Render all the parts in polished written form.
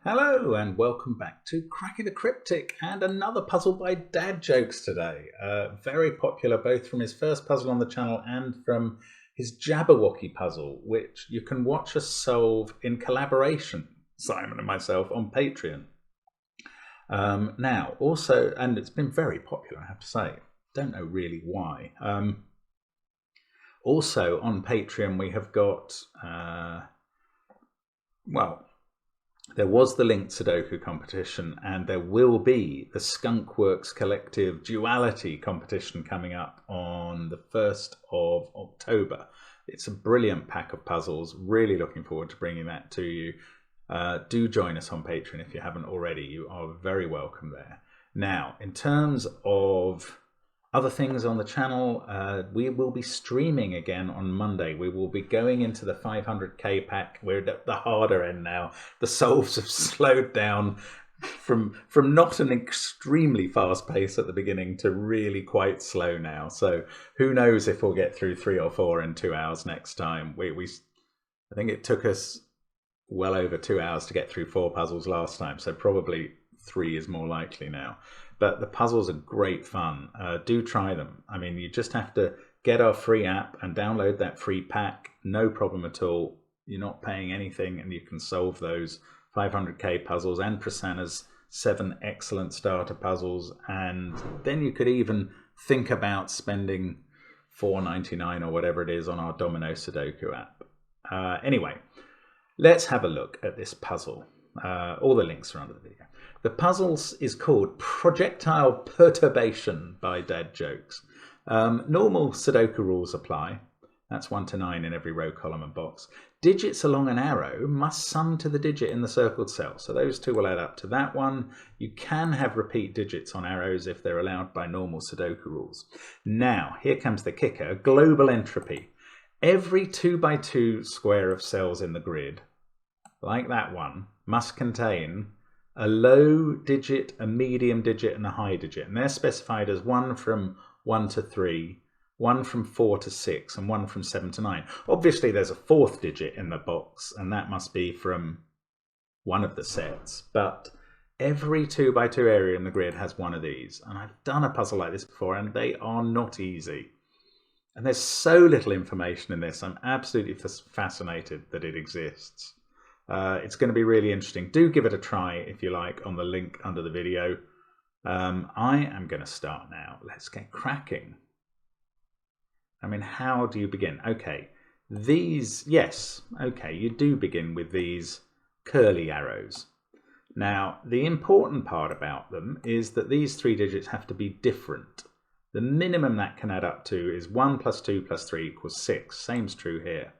Hello and welcome back to Cracking the Cryptic and another puzzle by Dad Jokes today. Very popular both from his first puzzle on the channel and from his Jabberwocky puzzle, which you can watch us solve in collaboration, Simon and myself, on Patreon. Now, also, and it's been very popular, I have to say. Don't know really why. Also on Patreon we have got, there was the linked Sudoku competition, and there will be the Skunkworks Collective Duality competition coming up on the 1st of October. It's a brilliant pack of puzzles. Really looking forward to bringing that to you. Do join us on Patreon if you haven't already. You are very welcome there. Now, in terms of other things on the channel, we will be streaming again on Monday. We will be going into the 500k pack. We're at the harder end now. The solves have slowed down from not an extremely fast pace at the beginning to really quite slow now. So who knows if we'll get through 3 or 4 in 2 hours next time. I think it took us well over 2 hours to get through 4 puzzles last time. So probably 3 is more likely now. But the puzzles are great fun. Do try them. I mean, you just have to get our free app and download that free pack. No problem at all. You're not paying anything, and you can solve those 500k puzzles and Prasanna's 7 excellent starter puzzles. And then you could even think about spending $4.99 or whatever it is on our Domino Sudoku app. Anyway, let's have a look at this puzzle. All the links are under the video. The puzzle is called Projectile Perturbation by Dad Jokes. Normal Sudoku rules apply. That's 1 to 9 in every row, column and box. Digits along an arrow must sum to the digit in the circled cell. So those two will add up to that one. You can have repeat digits on arrows if they're allowed by normal Sudoku rules. Now, here comes the kicker, global entropy. Every 2 by 2 square of cells in the grid, like that one, must contain a low digit, a medium digit, and a high digit. And they're specified as 1 from 1 to 3, 1 from 4 to 6, and 1 from 7 to 9. Obviously, there's a 4th digit in the box, and that must be from one of the sets. But every 2 by 2 area in the grid has one of these. And I've done a puzzle like this before, and they are not easy. And there's so little information in this. I'm absolutely fascinated that it exists. It's going to be really interesting. Do give it a try if you like on the link under the video. I am going to start now. Let's get cracking. I mean, how do you begin? Okay, yes, okay, you do begin with these curly arrows. Now, the important part about them is that these 3 digits have to be different. The minimum that can add up to is 1 plus 2 plus 3 equals 6. Same's true here.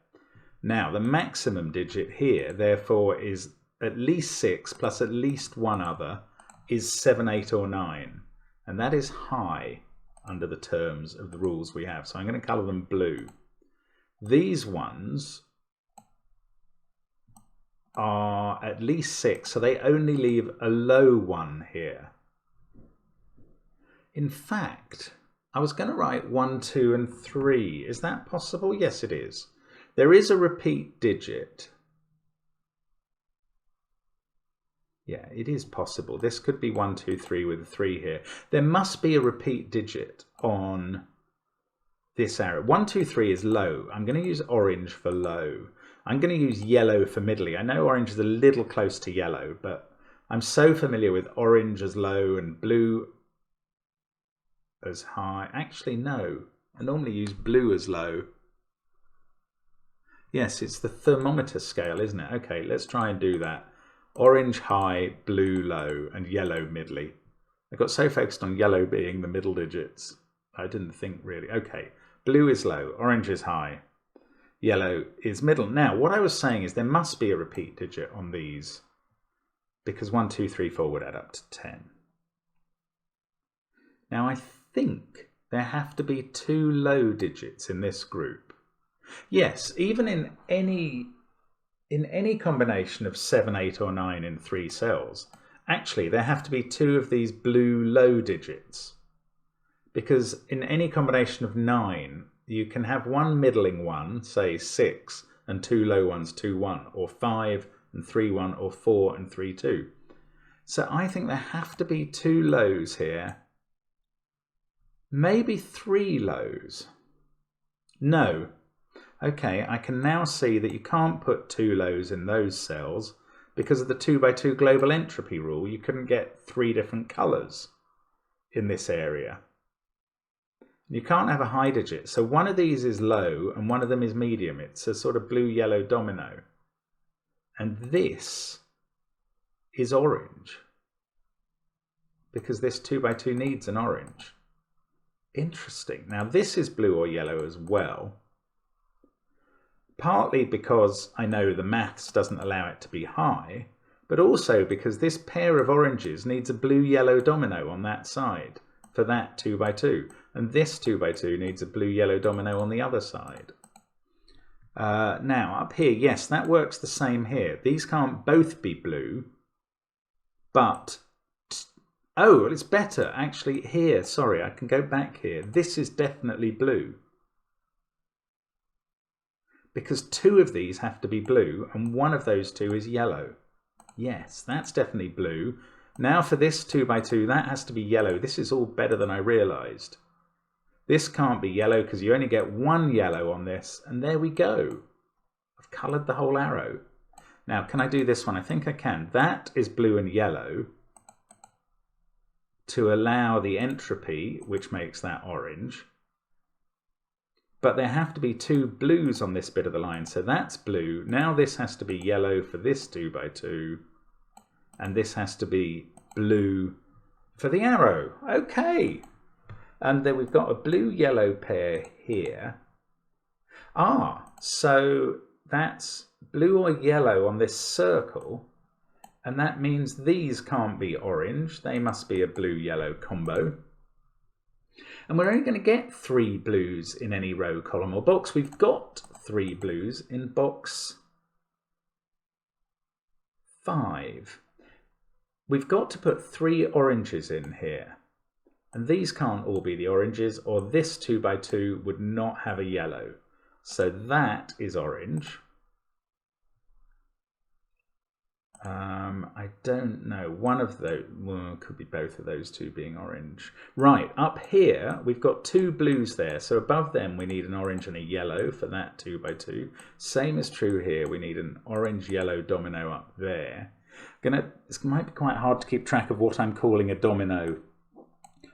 Now, the maximum digit here, therefore, is at least 6 plus at least one other is 7, 8, or 9. And that is high under the terms of the rules we have. So I'm going to colour them blue. These ones are at least 6, so they only leave a low 1 here. In fact, I was going to write 1, 2, and 3. Is that possible? Yes, it is. There is a repeat digit. Yeah, it is possible. This could be 1, 2, 3 with a 3 here. There must be a repeat digit on this arrow. 1, 2, 3 is low. I'm going to use orange for low. I'm going to use yellow for middly. I know orange is a little close to yellow, but I'm so familiar with orange as low and blue as high. Actually, no. I normally use blue as low. Yes, it's the thermometer scale, isn't it? Okay, let's try and do that. Orange high, blue low, and yellow middly. I got so focused on yellow being the middle digits, I didn't think really. Okay, blue is low, orange is high, yellow is middle. Now, what I was saying is there must be a repeat digit on these, because 1, 2, 3, 4 would add up to 10. Now, I think there have to be 2 low digits in this group. Yes, even in any combination of 7, 8, or 9 in 3 cells, actually there have to be 2 of these blue low digits. Because in any combination of 9, you can have one middling one, say 6, and 2 low ones, 2, 1, or 5, and 3, 1, or 4 and 3, 2. So I think there have to be 2 lows here. Maybe 3 lows. No. Okay, I can now see that you can't put 2 lows in those cells because of the 2 by 2 global entropy rule. You couldn't get 3 different colours in this area. You can't have a high digit. So one of these is low and one of them is medium. It's a sort of blue-yellow domino. And this is orange because this 2 by 2 needs an orange. Interesting. Now this is blue or yellow as well. Partly because I know the maths doesn't allow it to be high, but also because this pair of oranges needs a blue-yellow domino on that side for that 2 by 2. And this 2 by 2 needs a blue-yellow domino on the other side. Now, up here, yes, that works the same here. These can't both be blue, but... Oh, it's better. Actually, here, sorry, I can go back here. This is definitely blue. Because 2 of these have to be blue, and one of those 2 is yellow. Yes, that's definitely blue. Now for this 2 by 2, that has to be yellow. This is all better than I realised. This can't be yellow because you only get 1 yellow on this, and there we go. I've coloured the whole arrow. Now, can I do this one? I think I can. That is blue and yellow to allow the entropy, which makes that orange. But there have to be 2 blues on this bit of the line, so that's blue. Now this has to be yellow for this 2 by 2, and this has to be blue for the arrow. Okay. And then we've got a blue-yellow pair here. Ah, so that's blue or yellow on this circle, and that means these can't be orange. They must be a blue-yellow combo. And we're only going to get 3 blues in any row, column or box. We've got 3 blues in box 5. We've got to put 3 oranges in here. And these can't all be the oranges, or this 2 by 2 would not have a yellow. So that is orange. I don't know. One of those, well, could be both of those 2 being orange. Right, up here we've got 2 blues there. So above them we need an orange and a yellow for that 2 by 2. Same is true here. We need an orange-yellow domino up there. This might be quite hard to keep track of what I'm calling a domino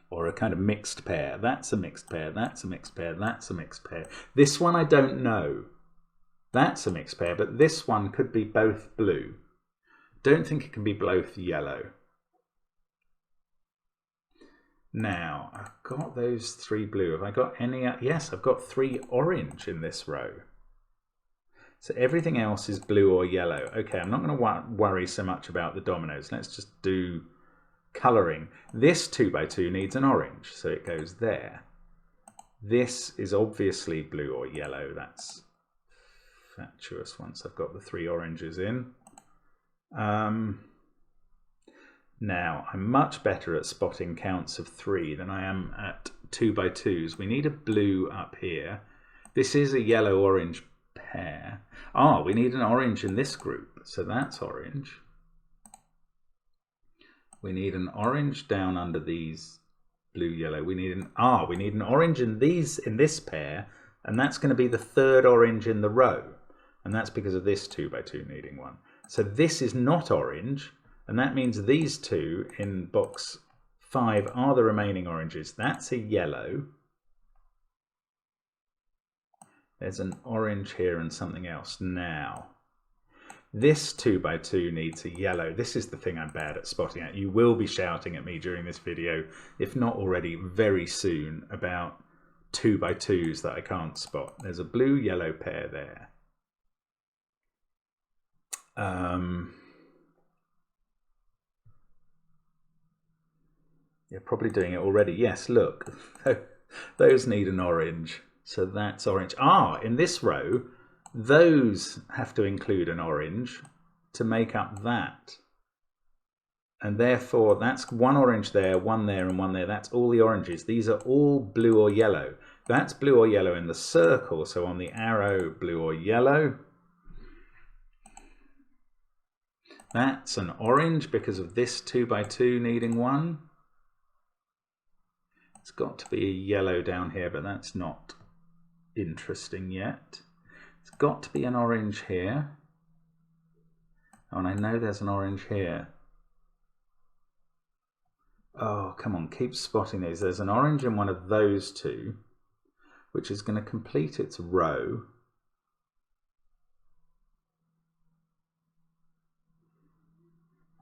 or a kind of mixed pair. That's a mixed pair. That's a mixed pair. That's a mixed pair. This one I don't know. That's a mixed pair, but this one could be both blue. Don't think it can be both yellow. Now, I've got those 3 blue. Have I got any? Yes, I've got 3 orange in this row. So everything else is blue or yellow. Okay, I'm not going to worry so much about the dominoes. Let's just do colouring. This 2 by 2 needs an orange, so it goes there. This is obviously blue or yellow. That's fatuous once I've got the 3 oranges in. Now, I'm much better at spotting counts of 3 than I am at 2 by 2s. We need a blue up here. This is a yellow-orange pair. Ah, we need an orange in this group, so that's orange. We need an orange down under these blue-yellow. We need an orange in this pair, and that's going to be the 3rd orange in the row, and that's because of this 2 by 2 needing one. So this is not orange, and that means these 2 in box 5 are the remaining oranges. That's a yellow. There's an orange here and something else. Now, this 2 by 2 needs a yellow. This is the thing I'm bad at spotting at. You will be shouting at me during this video, if not already very soon, about 2 by 2s that I can't spot. There's a blue-yellow pair there. You're probably doing it already. Yes, look, those need an orange, so that's orange. Ah, in this row, those have to include an orange to make up that. And therefore, that's 1 orange there, 1 there, and 1 there. That's all the oranges. These are all blue or yellow. That's blue or yellow in the circle, so on the arrow, blue or yellow. That's an orange because of this 2x2 needing 1. It's got to be a yellow down here, but that's not interesting yet. It's got to be an orange here. Oh, and I know there's an orange here. Oh, come on, keep spotting these. There's an orange in one of those two, which is going to complete its row.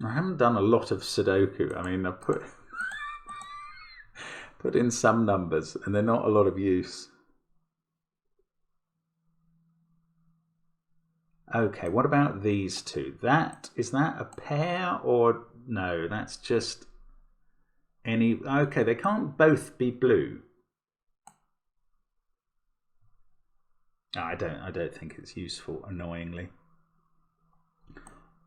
I haven't done a lot of Sudoku. I mean, I've put in some numbers, and they're not a lot of use. Okay, what about these two? Is that a pair or no? That's just any. Okay, they can't both be blue. I don't think it's useful, annoyingly.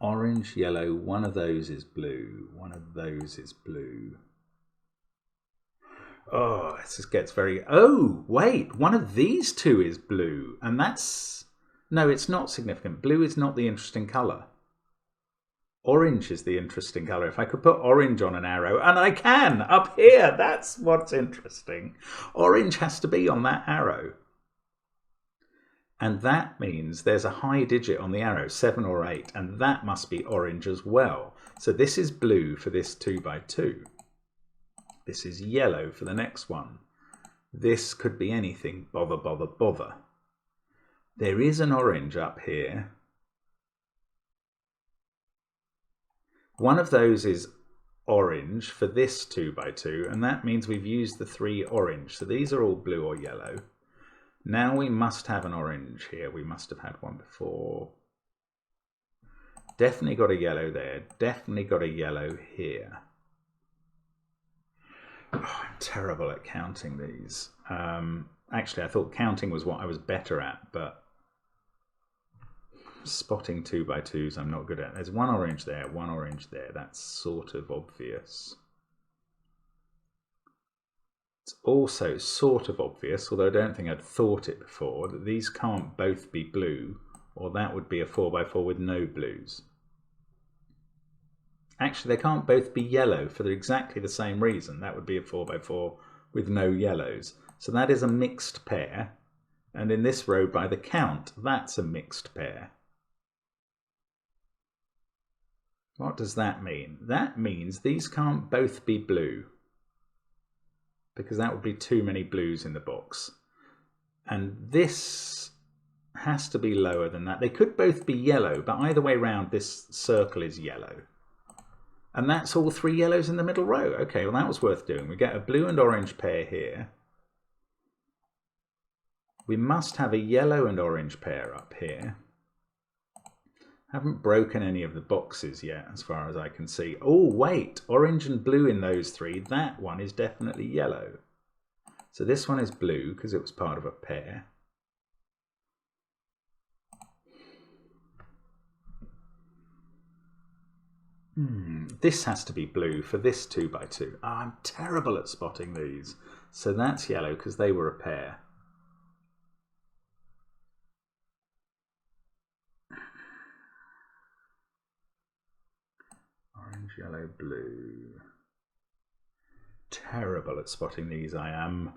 Orange, yellow, one of those is blue, one of those is blue. Oh, this just gets very... Oh, wait, one of these two is blue, and that's... No, it's not significant. Blue is not the interesting colour. Orange is the interesting colour. If I could put orange on an arrow, and I can, up here, that's what's interesting. Orange has to be on that arrow. And that means there's a high digit on the arrow, 7 or 8, and that must be orange as well. So this is blue for this 2x2. This is yellow for the next one. This could be anything, bother, bother, bother. There is an orange up here. One of those is orange for this 2x2, and that means we've used the 3 orange. So these are all blue or yellow. Now we must have an orange here. We must have had one before. Definitely got a yellow there. Definitely got a yellow here. Oh, I'm terrible at counting these. Actually, I thought counting was what I was better at, but spotting 2x2s I'm not good at. There's one orange there, one orange there. That's sort of obvious. It's also sort of obvious, although I don't think I'd thought it before, that these can't both be blue, or that would be a 4x4 with no blues. Actually, they can't both be yellow for exactly the same reason. That would be a 4x4 with no yellows. So that is a mixed pair. And in this row, by the count, that's a mixed pair. What does that mean? That means these can't both be blue, because that would be too many blues in the box. And this has to be lower than that. They could both be yellow, but either way round, this circle is yellow. And that's all 3 yellows in the middle row. Okay, well, that was worth doing. We get a blue and orange pair here. We must have a yellow and orange pair up here. Haven't broken any of the boxes yet, as far as I can see. Oh, wait, orange and blue in those 3. That one is definitely yellow. So this one is blue because it was part of a pair. This has to be blue for this 2x2. Oh, I'm terrible at spotting these. So that's yellow because they were a pair. Orange, yellow, blue. Terrible at spotting these, I am.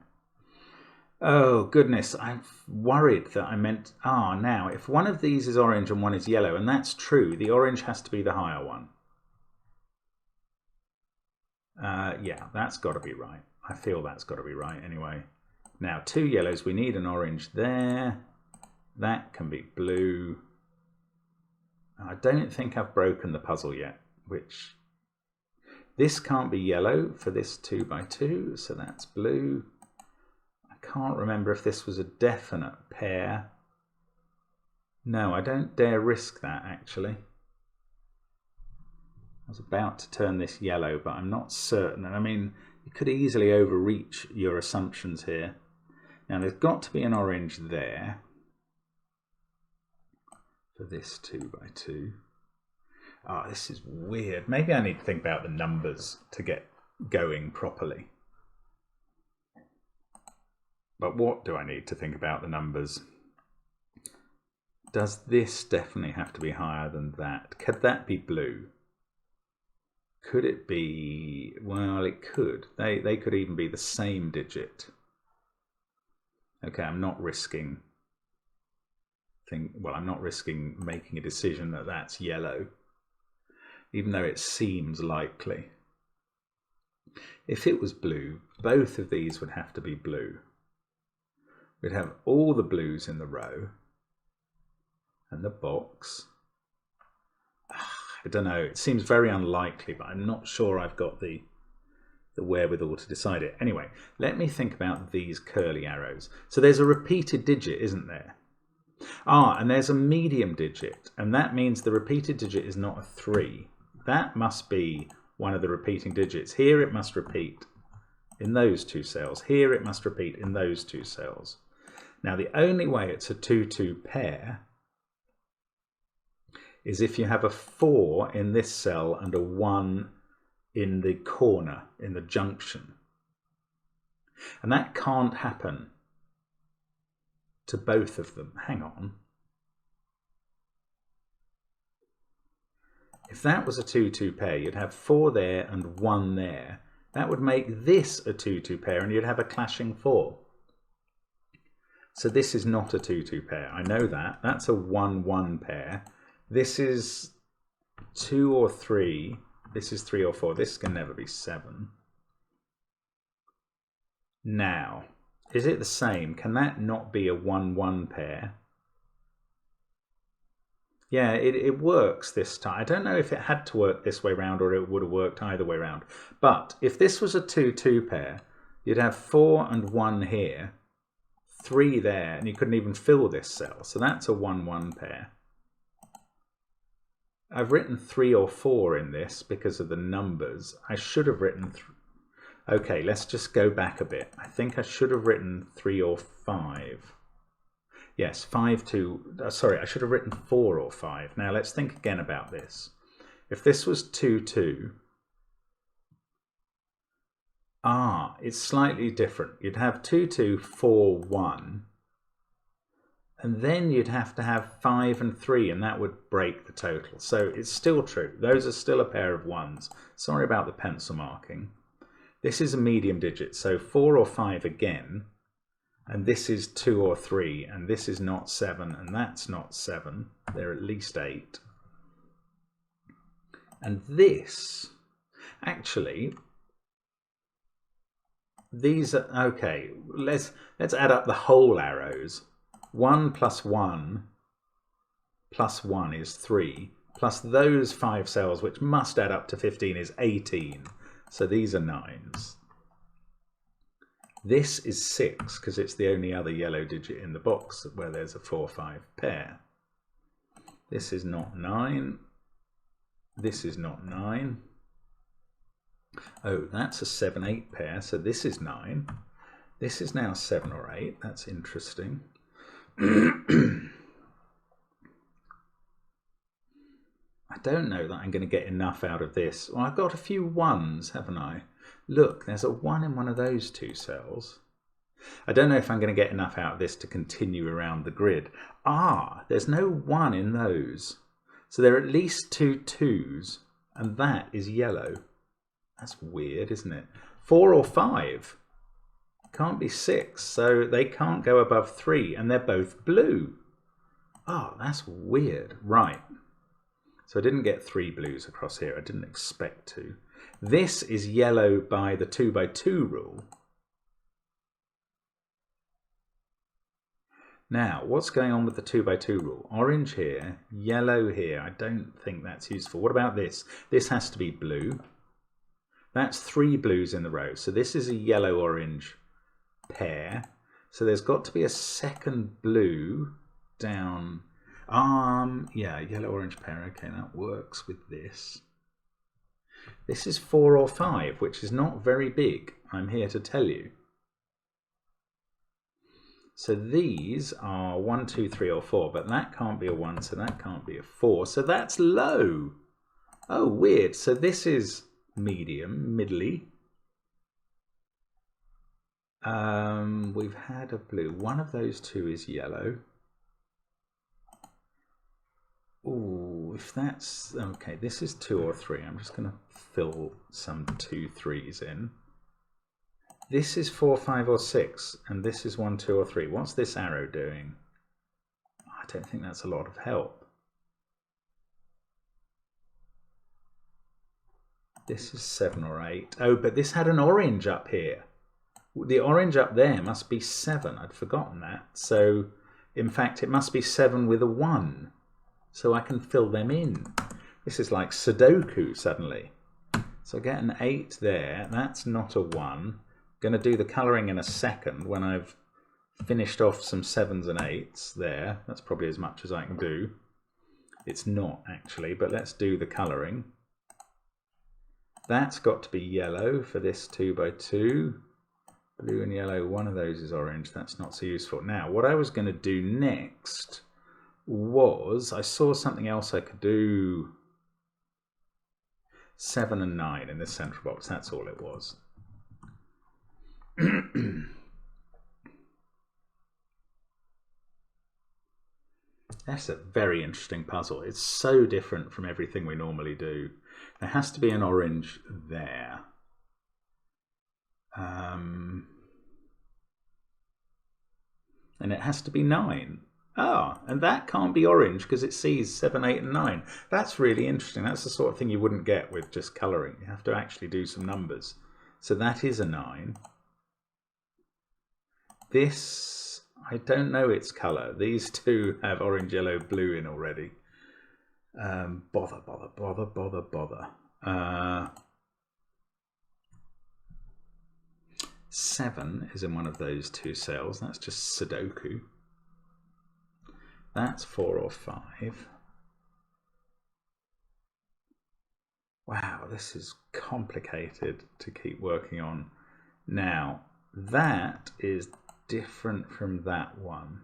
Oh, goodness, I'm worried that I meant... now, if one of these is orange and one is yellow, and that's true, the orange has to be the higher one. Yeah, that's got to be right. I feel that's got to be right anyway. Now, 2 yellows, we need an orange there. That can be blue. I don't think I've broken the puzzle yet, which... This can't be yellow for this 2x2, so that's blue. I can't remember if this was a definite pair. No, I don't dare risk that, actually. I was about to turn this yellow, but I'm not certain. And I mean, you could easily overreach your assumptions here. Now, there's got to be an orange there for this 2x2. Oh, this is weird. Maybe I need to think about the numbers to get going properly. But what do I need to think about the numbers? Does this definitely have to be higher than that? Could that be blue? Could it be, well, it could. They could even be the same digit. Okay, I'm not risking making a decision that that's yellow, even though it seems likely. If it was blue, both of these would have to be blue. We'd have all the blues in the row and the box. I don't know, it seems very unlikely, but I'm not sure I've got the wherewithal to decide it. Anyway, let me think about these curly arrows. So there's a repeated digit, isn't there? And there's a medium digit, and that means the repeated digit is not a 3. That must be one of the repeating digits. Here it must repeat in those two cells. Here it must repeat in those two cells. Now the only way it's a 2-2 pair is if you have a 4 in this cell and a 1 in the corner, in the junction. And that can't happen to both of them. Hang on. If that was a 2-2 pair, you'd have 4 there and 1 there. That would make this a 2-2 pair, and you'd have a clashing 4. So this is not a 2-2 pair. I know that. That's a 1-1 pair. This is 2 or 3. This is 3 or 4. This can never be 7. Now, is it the same? Can that not be a 1-1 pair? Yeah, it works this time. I don't know if it had to work this way round or it would have worked either way round. But if this was a 2-2 pair, you'd have 4 and 1 here, 3 there, and you couldn't even fill this cell. So that's a 1-1 pair. I've written 3 or 4 in this because of the numbers. I should have written... Okay, let's just go back a bit. I think I should have written 3 or 5. Yes, 5 to... sorry, I should have written 4 or 5. Now let's think again about this. If this was 2-2... it's slightly different. You'd have 2-2, 4, 1. And then you'd have to have 5 and 3, and that would break the total. So it's still true. Those are still a pair of 1s. Sorry about the pencil marking. This is a medium digit, so 4 or 5 again. And this is 2 or 3, and this is not 7, and that's not 7. They're at least 8. And this, actually, these are, okay, let's add up the whole arrows. 1 plus 1 plus 1 is 3, plus those 5 cells, which must add up to 15, is 18. So these are 9s. This is 6, because it's the only other yellow digit in the box where there's a 4-5 pair. This is not 9. This is not 9. Oh, that's a 7-8 pair, so this is 9. This is now 7 or 8. That's interesting. I don't know that I'm going to get enough out of this. Well, I've got a few 1s, haven't I? Look, there's a 1 in one of those 2 cells. I don't know if I'm going to get enough out of this to continue around the grid. There's no 1 in those. So there are at least 2 2s, and that is yellow. That's weird, isn't it? 4 or 5. Can't be 6, so they can't go above 3, and they're both blue. That's weird. Right. So I didn't get 3 blues across here. I didn't expect to. This is yellow by the 2x2 rule. Now, what's going on with the 2x2 rule? Orange here, yellow here. I don't think that's useful. What about this? This has to be blue. That's 3 blues in the row. So this is a yellow-orange pair. So there's got to be a second blue down. Yeah, yellow-orange pair. Okay, that works with this. This is 4 or 5, which is not very big, I'm here to tell you. So these are 1, 2, 3, or 4, but that can't be a 1, so that can't be a 4. So that's low. Oh, weird. So this is medium, middly. We've had a blue. One of those 2 is yellow. Ooh, if that's okay, this is 2 or 3. I'm just going to fill some 2 3s in. This is 4, 5 or 6, and this is 1, 2 or 3. What's this arrow doing? I don't think that's a lot of help. This is 7 or 8. Oh, but this had an orange up here. The orange up there must be 7. I'd forgotten that. So, in fact, it must be 7 with a 1. So I can fill them in. This is like Sudoku suddenly. So I get an 8 there. That's not a 1. I'm going to do the colouring in a second when I've finished off some 7s and 8s there. That's probably as much as I can do. It's not actually, but let's do the colouring. That's got to be yellow for this 2 by 2. Blue and yellow, one of those is orange. That's not so useful. Now, what I was going to do next was, I saw something else I could do. 7 and 9 in this central box. That's all it was. That's a very interesting puzzle. It's so different from everything we normally do. There has to be an orange there. And it has to be 9. Ah, and that can't be orange because it sees 7, 8 and 9. That's really interesting. That's the sort of thing you wouldn't get with just colouring. You have to actually do some numbers. So that is a 9. This, I don't know its colour. These two have orange, yellow, blue in already. Bother. 7 is in one of those 2 cells. That's just Sudoku. That's 4 or 5. Wow, this is complicated to keep working on. Now, that is different from that one.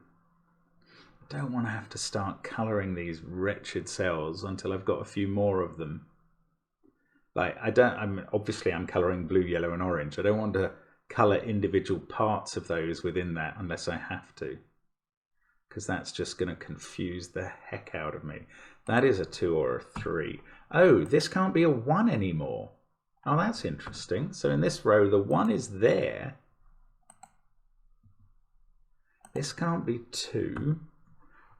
I don't want to have to start colouring these wretched cells until I've got a few more of them. Like, obviously I'm colouring blue, yellow and orange. I don't want to colour individual parts of those within that unless I have to, because that's just going to confuse the heck out of me. That is a 2 or a 3. Oh, this can't be a 1 anymore. Oh, that's interesting. So in this row, the 1 is there. This can't be 2.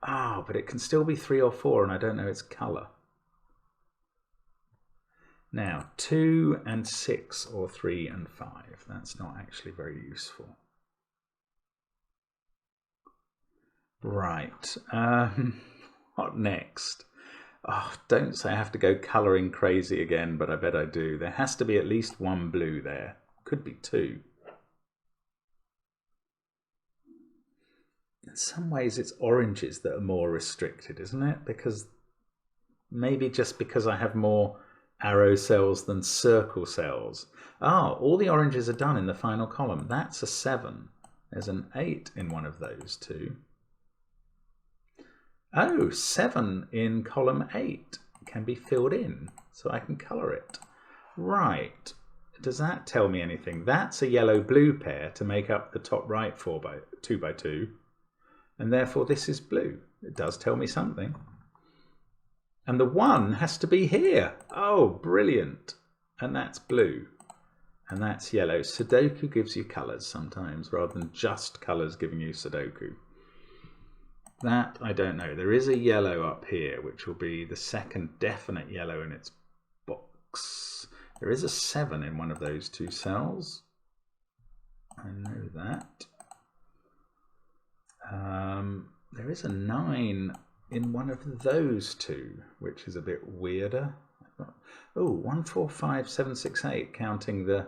Oh, but it can still be 3 or 4, and I don't know its colour. Now, 2 and 6 or 3 and 5. That's not actually very useful. Right. What next? Oh, don't say I have to go colouring crazy again, but I bet I do. There has to be at least 1 blue there. Could be 2. In some ways, it's oranges that are more restricted, isn't it? Because maybe just because I have more arrow cells than circle cells. Ah, all the oranges are done in the final column. That's a 7. There's an 8 in one of those 2. Oh, 7 in column 8 can be filled in, so I can colour it. Right. Does that tell me anything? That's a yellow-blue pair to make up the top right 2 by 2, and therefore this is blue. It does tell me something. And the 1 has to be here. Oh, brilliant. And that's blue. And that's yellow. Sudoku gives you colours sometimes, rather than just colours giving you Sudoku. That, I don't know. There is a yellow up here, which will be the second definite yellow in its box. There is a 7 in one of those 2 cells. I know that. There is a 9 in one of those 2, which is a bit weirder. Oh, 1, 4, 5, 7, 6, 8, counting the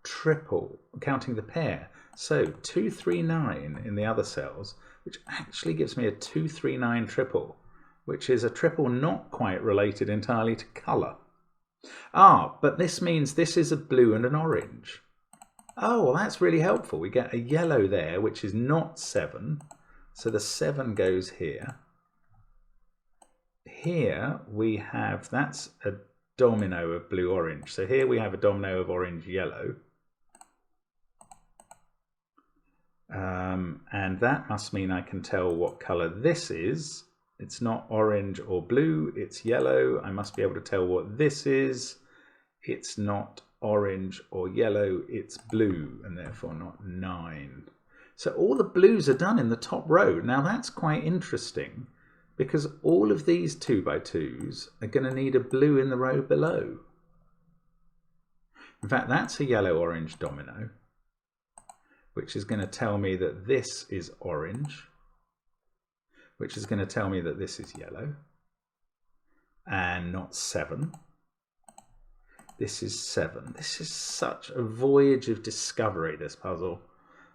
triple, counting the pair. So 2, 3, 9 in the other cells, which actually gives me a 2, 3, 9 triple, which is a triple not quite related entirely to colour. Ah, but this means this is a blue and an orange. Oh, well, that's really helpful. We get a yellow there, which is not 7. So the 7 goes here. Here we have, that's a domino of blue-orange. So here we have a domino of orange-yellow. And that must mean I can tell what colour this is. It's not orange or blue, it's yellow. I must be able to tell what this is. It's not orange or yellow, it's blue, and therefore not 9. So all the blues are done in the top row. Now that's quite interesting, because all of these 2x2s are going to need a blue in the row below. In fact, that's a yellow-orange domino, which is going to tell me that this is orange, which is going to tell me that this is yellow, and not 7. This is 7. This is such a voyage of discovery, this puzzle.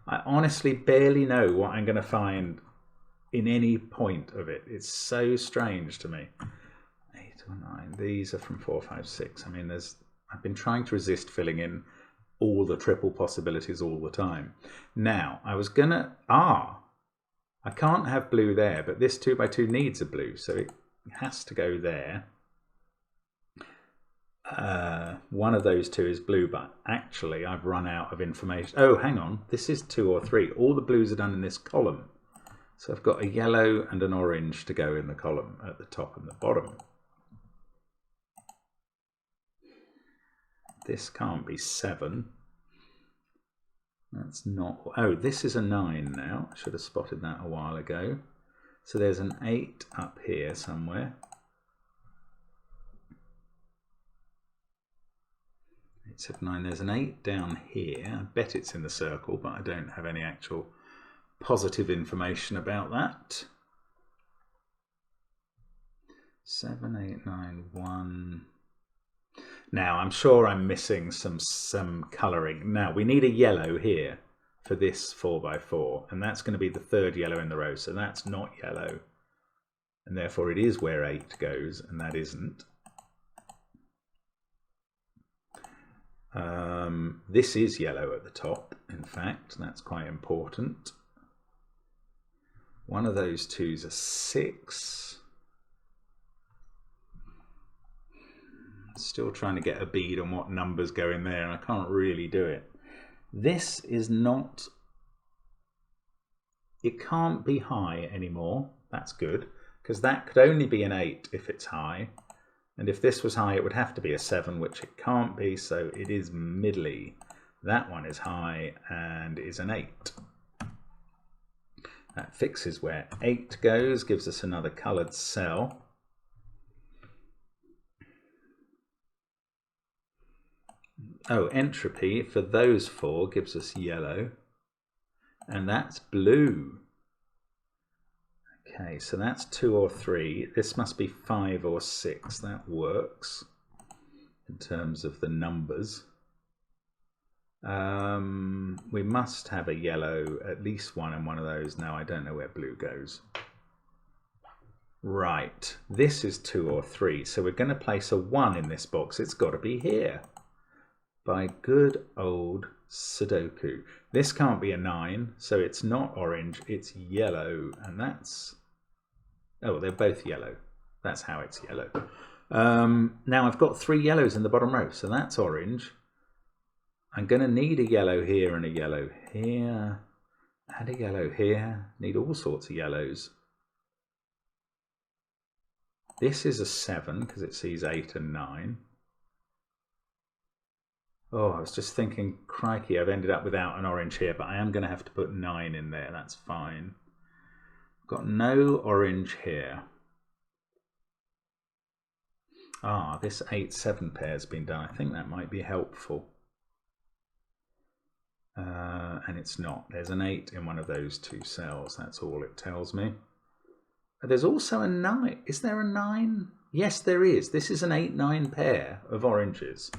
I honestly barely know what I'm going to find in any point of it. It's so strange to me. 8 or 9. These are from 4, 5, 6. I mean, I've been trying to resist filling in all the triple possibilities all the time. Now, I was going to... I can't have blue there, but this 2x2 needs a blue, so it has to go there. One of those two is blue, but actually I've run out of information. Oh, hang on. This is 2 or 3. All the blues are done in this column. So I've got a yellow and an orange to go in the column at the top and the bottom. This can't be 7. That's not... Oh, this is a 9 now. I should have spotted that a while ago. So there's an 8 up here somewhere. 8, 7, 9. There's an 8 down here. I bet it's in the circle, but I don't have any actual positive information about that. 7, 8, 9, 1... Now, I'm sure I'm missing some colouring. Now, we need a yellow here for this 4x4, and that's going to be the third yellow in the row, so that's not yellow. And therefore, it is where 8 goes, and that isn't. This is yellow at the top, in fact. That's quite important. One of those twos are 6. Still trying to get a bead on what numbers go in there, and I can't really do it. This is not... It can't be high anymore. That's good, because that could only be an 8 if it's high. And if this was high, it would have to be a 7, which it can't be, so it is middly. That one is high and is an 8. That fixes where 8 goes, gives us another coloured cell. Oh, entropy for those 4 gives us yellow, and that's blue. Okay, so that's 2 or 3. This must be 5 or 6. That works in terms of the numbers. We must have a yellow, at least one in one of those. Now I don't know where blue goes. Right, this is 2 or 3, so we're going to place a 1 in this box. It's got to be here. By good old Sudoku. This can't be a 9, so it's not orange, it's yellow, and that's... Oh, they're both yellow. That's how it's yellow. Now I've got 3 yellows in the bottom row, so that's orange. I'm going to need a yellow here and a yellow here, and a yellow here. Need all sorts of yellows. This is a 7, because it sees 8 and 9. Oh, I was just thinking, crikey, I've ended up without an orange here, but I am going to have to put 9 in there. That's fine. Got no orange here. Ah, this 8-7 pair's been done. I think that might be helpful. And it's not. There's an 8 in one of those 2 cells. That's all it tells me. But there's also a 9. Is there a 9? Yes, there is. This is an 8-9 pair of oranges.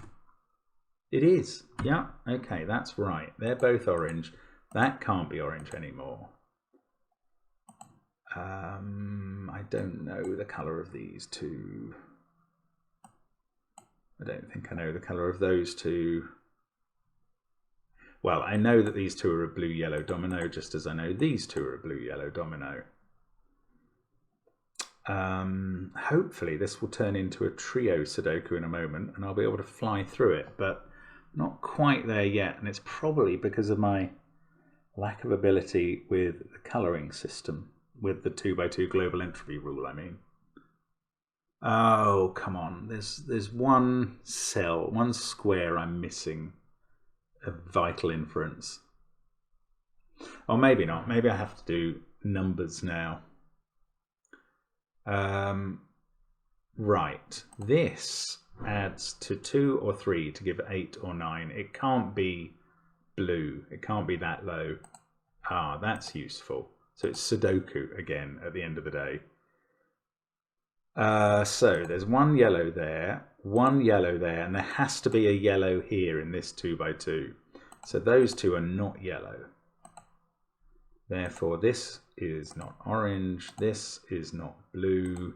It is. Yeah, okay, that's right. They're both orange. That can't be orange anymore. I don't know the colour of these 2. I don't think I know the colour of those 2. Well, I know that these 2 are a blue-yellow domino, just as I know these 2 are a blue-yellow domino. Hopefully this will turn into a trio Sudoku in a moment, and I'll be able to fly through it, but not quite there yet, and it's probably because of my lack of ability with the colouring system. with the 2x2 global entropy rule, I mean. Oh, come on. There's one cell, one square I'm missing of vital inference. Or maybe not. Maybe I have to do numbers now. Right. This adds to 2 or 3 to give 8 or 9. It can't be blue. It can't be that low. Ah, that's useful. So it's Sudoku again at the end of the day. So there's one yellow there, and there has to be a yellow here in this 2x2. So those two are not yellow. Therefore, this is not orange, this is not blue.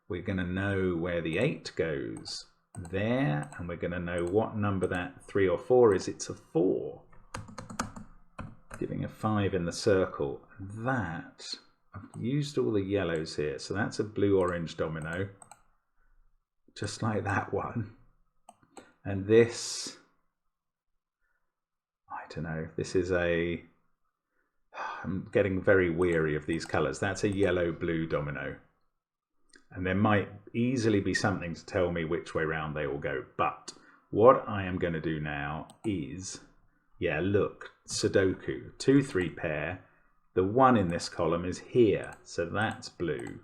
We're going to know where the 8 goes there, and we're going to know what number that 3 or 4 is. It's a 4. Giving a 5 in the circle. That, I've used all the yellows here, so that's a blue-orange domino, just like that one. And this, I don't know, this is a, I'm getting very weary of these colours. That's a yellow-blue domino. And there might easily be something to tell me which way round they all go. But what I am going to do now is, yeah, look, Sudoku, 2-3 pair. The 1 in this column is here, so that's blue.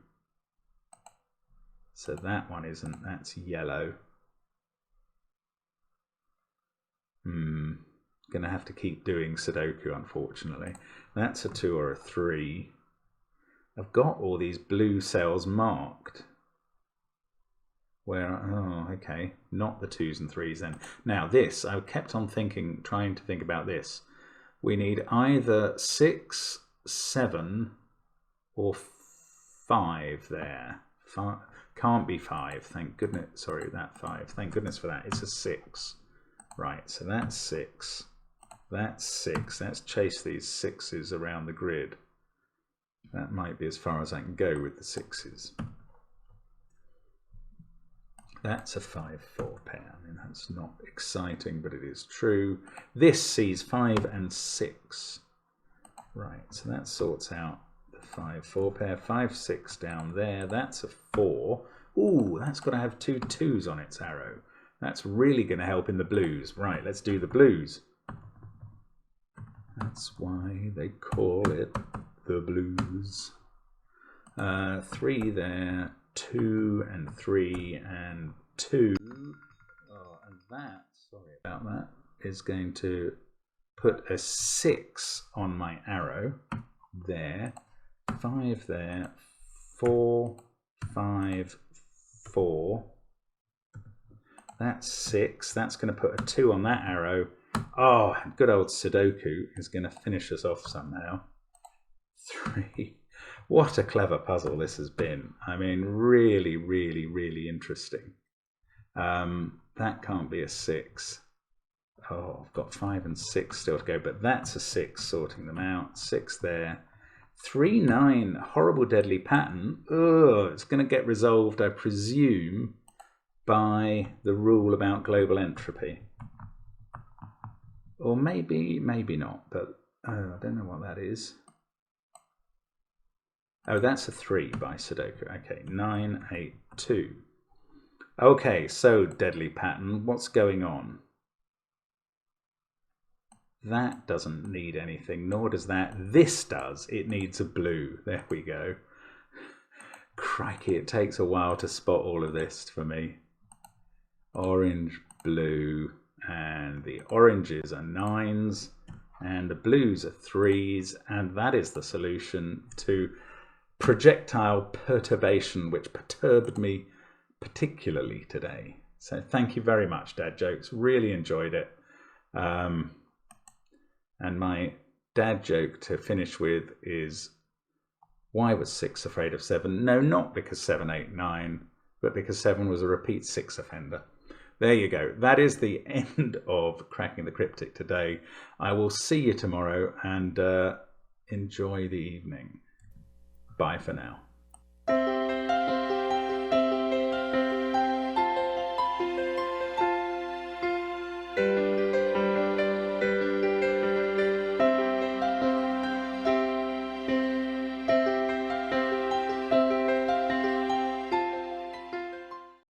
So that one isn't, that's yellow. Gonna have to keep doing Sudoku, unfortunately. That's a 2 or a 3. I've got all these blue cells marked. Where, oh, okay, not the 2s and 3s then. Now this, I kept on thinking, trying to think about this. We need either 6, 7 or 5 there. Can't be 5, thank goodness. Sorry, that 5. Thank goodness for that. It's a 6. Right, so that's 6. That's 6. Let's chase these 6s around the grid. That might be as far as I can go with the 6s. That's a 5-4 pair. I mean, that's not exciting, but it is true. This sees 5 and 6. Right, so that sorts out the 5-4 pair. 5-6 down there. That's a 4. Ooh, that's got to have 2 2s on its arrow. That's really going to help in the blues. Right, let's do the blues. That's why they call it the blues. 3 there. 2 and 3 and 2. Oh, and that, sorry about that, is going to put a 6 on my arrow there. 5 there. 4, 5, 4. That's 6. That's going to put a 2 on that arrow. Oh, good old Sudoku is going to finish us off somehow. 3. What a clever puzzle this has been. I mean, really, really, really interesting. That can't be a 6. Oh, I've got 5 and 6 still to go, but that's a 6, sorting them out. 6 there. 3, 9, horrible deadly pattern. Oh, it's going to get resolved, I presume, by the rule about global entropy. Or maybe not, but I don't know what that is. Oh, that's a 3 by Sudoku. Okay, 9, 8, 2. Okay, so deadly pattern, what's going on? That doesn't need anything, nor does that. This does. It needs a blue. There we go. Crikey, it takes a while to spot all of this for me. Orange, blue, and the oranges are 9s, and the blues are 3s, and that is the solution to projectile perturbation, which perturbed me particularly today. So thank you very much, Dad Jokes. Really enjoyed it. And my dad joke to finish with is, why was 6 afraid of 7? No, not because 7, 8, 9, but because 7 was a repeat 6 offender. There you go. That is the end of Cracking the Cryptic today. I will see you tomorrow, and enjoy the evening. Bye for now.